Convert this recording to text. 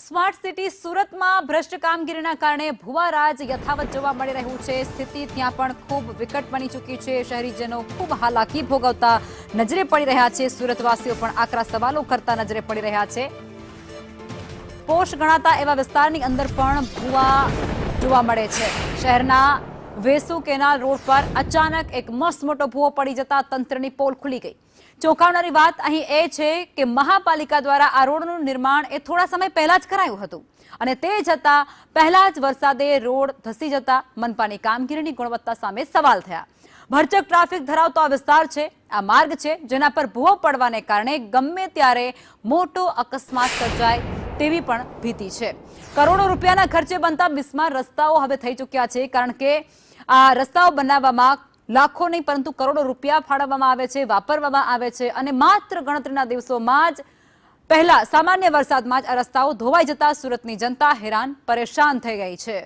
Smart city સુરતમાં ભ્રષ્ટ કામગીરીના કારણે ભુવારાજ યથાવત જોવા મળી રહ્યું છે। સ્થિતિ ત્યાં પણ ખૂબ વિકટ બની ચૂકી છે। શહેરીજનો ખૂબ હાલાકી ભોગવતા નજરે પડી રહ્યા છે। સુરતવાસીઓ પણ આકરા સવાલો કરતા નજરે પડી રહ્યા છે। પોશ ગણાતા એવા વિસ્તારની અંદર પણ ભુવા જોવા મળે છે। શહેરના વેસુ કેનાલ રોડ પર અચાનક એક મસ્ત મોટો ભુવો પડી જતા તંત્રની પોલ ખુલી ગઈ। ચોંકાવનારી વાત અહીં એ છે કે મહાપાલિકા દ્વારા આ રોડનું નિર્માણ એ થોડા સમય પહેલા જ કરાયું હતું અને તે છતાં પહેલા જ વરસાદે રોડ ધસી જતા મનપાની કામગીરીની ગુણવત્તા સામે સવાલ થયા। ભરચક ટ્રાફિક ધરાવતો આ વિસ્તાર છે। આ માર્ગ છે જેના પર ભુવો પડવાને કારણે ગમે ત્યારે મોટો અકસ્માત સર્જાય તેવી પણ ભીતિ છે। કરોડો રૂપિયાના ખર્ચે બનતા બિસ્માર રસ્તાઓ હવે થઈ ચૂક્યા છે, કારણ કે આ રસ્તાઓ બનાવવામાં લાખો નહીં પરંતુ કરોડો રૂપિયા ફાળવવામાં આવે છે, વાપરવામાં આવે છે અને માત્ર ગણતરીના દિવસોમાં જ પહેલા સામાન્ય વરસાદમાં જ આ રસ્તાઓ ધોવાઈ જતા સુરતની જનતા હેરાન પરેશાન થઈ ગઈ છે।